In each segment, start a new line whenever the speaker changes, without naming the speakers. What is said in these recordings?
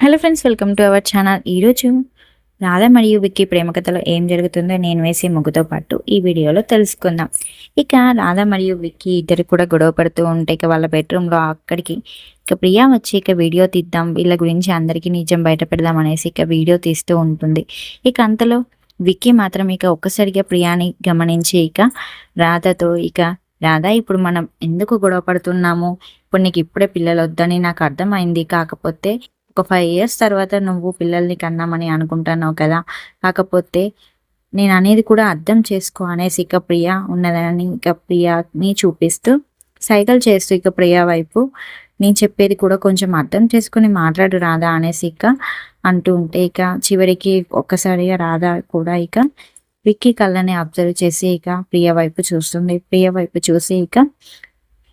Hello friends, welcome to our channel. ఈరోజు రాధ మరియు విక్కీ ప్రేమ కథలో ఏం జరుగుతుందో నేను వేసే ముగ్గుతో పాటు ఈ వీడియోలో తెలుసుకుందాం. ఇక రాధ మరియు విక్కీ ఇద్దరు కూడా గొడవ పడుతూ ఉంటే ఇక వాళ్ళ బెడ్రూమ్లో అక్కడికి ఇక ప్రియా వచ్చి ఇక వీడియో తీద్దాం, వీళ్ళ గురించి అందరికీ నిజం బయట పెడదాం అనేసి ఇక వీడియో తీస్తూ ఉంటుంది. ఇక అంతలో విక్కీ మాత్రం ఇక ఒక్కసారిగా ప్రియాని గమనించి ఇక రాధతో రాధా, ఇప్పుడు మనం ఎందుకు గొడవ పడుతున్నాము? ఇప్పుడు నీకు ఇప్పుడే పిల్లలు వద్దని నాకు అర్థమైంది. కాకపోతే ఒక 5 ఇయర్స్ తర్వాత నువ్వు పిల్లల్ని కన్నామని అనుకుంటున్నావు కదా! కాకపోతే నేననేది కూడా అర్థం చేసుకో అనేసి ఇక ప్రియ ఉన్నదని ఇక ప్రియని చూపిస్తూ సైగలు చేస్తూ ఇక ప్రియ వైపు, నేను చెప్పేది కూడా కొంచెం అర్థం చేసుకొని మాట్లాడు రాధా అనేసి ఇక అంటూ ఉంటే ఇక చివరికి ఒక్కసారిగా రాధా కూడా ఇక విక్కీ కళ్ళని అబ్జర్వ్ చేసి ఇక ప్రియ వైపు చూస్తుంది. ప్రియ వైపు చూసి ఇక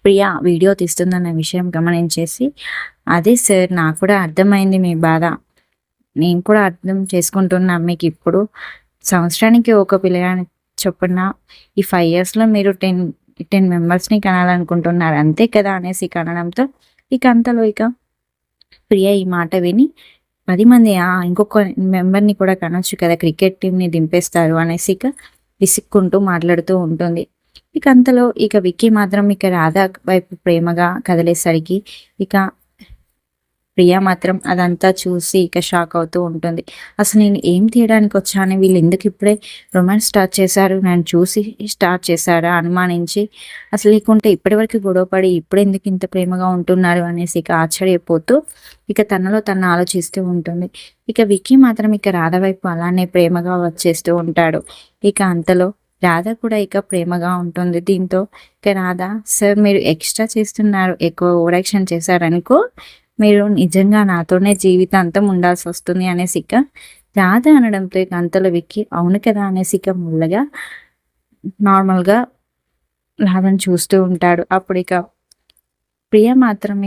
ప్రియ వీడియో తీస్తుందన్న విషయం గమనించేసి, అదే సార్, నాకు కూడా అర్థమైంది మీ బాధ. నేను కూడా అర్థం చేసుకుంటున్నా. మీకు ఇప్పుడు సంవత్సరానికి ఒక పిల్లగాని చొప్పున ఈ 5 ఇయర్స్లో మీరు 10 మెంబర్స్ని కనాలనుకుంటున్నారు అంతే కదా అనేసి కనడంతో ఇక అంతలో ఇక ప్రియ ఈ మాట విని 10 మంది ఇంకొక మెంబర్ని కూడా కనొచ్చు కదా, క్రికెట్ టీంని దింపేస్తారు అనేసి ఇక విసుక్కుంటూ మాట్లాడుతూ ఉంటుంది. ఇక అంతలో ఇక విక్కీ మాత్రం ఇక రాధ వైపు ప్రేమగా కదిలేసరికి ఇక ప్రియా మాత్రం అదంతా చూసి ఇక షాక్ అవుతూ ఉంటుంది. అసలు నేను ఏం తీయడానికి వచ్చాను, వీళ్ళు ఎందుకు ఇప్పుడే రొమాన్స్ స్టార్ట్ చేశారు, నన్ను చూసి స్టార్ట్ చేశారా అనుమానించి, అసలు లేకుంటే ఇప్పటివరకు గొడవపడి ఇప్పుడు ఎందుకు ఇంత ప్రేమగా ఉంటున్నారు అనేసి ఇక ఆశ్చర్యపోతూ ఇక తనలో తను ఆలోచిస్తూ ఉంటుంది. ఇక విక్కీ మాత్రం ఇక రాధ వైపు అలానే ప్రేమగా వచ్చేస్తూ ఉంటాడు. ఇక అంతలో రాధ కూడా ఇక ప్రేమగా ఉంటుంది. దీంతో ఇక రాధ, సార్ మీరు ఎక్స్ట్రా చేస్తున్నారు, ఎక్కువ ఓవర్ యాక్షన్ చేశారనుకో, మీరు నిజంగా నాతోనే జీవితాంతం ఉండాల్సి వస్తుంది అనేసి ఇక రాధ అనడంతో ఇక అంతలో విక్కీ అవును కదా అనేసి ఇక ముల్లగా నార్మల్గా రాధని చూస్తూ ఉంటాడు. అప్పుడు ఇక ప్రియ మాత్రం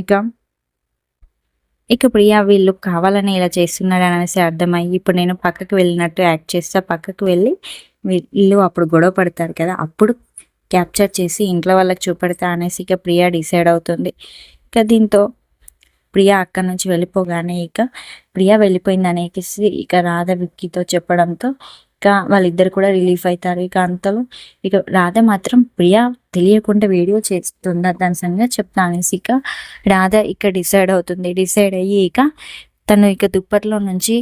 ఇక ప్రియ వీళ్ళు కావాలని ఇలా చేస్తున్నారు అనేసి అర్థమయ్యి, ఇప్పుడు నేను పక్కకు వెళ్ళినట్టు యాక్ట్ చేస్తా, పక్కకు వెళ్ళి వీళ్ళు అప్పుడు గొడవ పడతారు కదా, అప్పుడు క్యాప్చర్ చేసి ఇంట్లో వాళ్ళకి చూపెడతా అనేసి ఇక ప్రియ డిసైడ్ అవుతుంది. ఇక దీంతో ప్రియ అక్కడి నుంచి వెళ్ళిపోగానే ఇక ప్రియ వెళ్ళిపోయింది అనేసి ఇక రాధ విక్కీతో చెప్పడంతో ఇక వాళ్ళిద్దరు కూడా రిలీఫ్ అవుతారు. ఇక అంతలో ఇక రాధ మాత్రం ప్రియ తెలియకుండా వీడియో చేస్తుందా దాని సంగతి చెప్తా అనేసి ఇక రాధ ఇక డిసైడ్ అవుతుంది. డిసైడ్ అయ్యి ఇక తను ఇక దుప్పట్లో నుంచి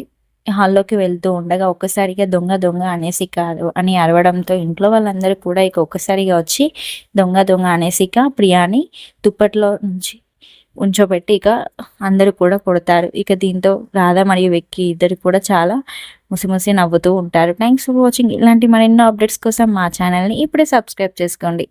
హాల్లోకి వెళ్తూ ఉండగా ఒక్కసారిగా దొంగ దొంగ అనేసి అని అరవడంతో ఇంట్లో వాళ్ళందరూ కూడా ఇక ఒక్కసారిగా వచ్చి దొంగ దొంగ అనేసి ఇక ప్రియాని దుప్పట్లో నుంచి ఉంచోబెట్టి ఇక అందరూ కూడా కొడతారు. ఇక దీంతో రాధ మరియు విక్కీ ఇద్దరు కూడా చాలా ముసిముసి నవ్వుతూ ఉంటారు. Thanks for watching. ఇలాంటి మరెన్నో అప్డేట్స్ కోసం మా ఛానల్ని ఇప్పుడే సబ్స్క్రైబ్ చేసుకోండి.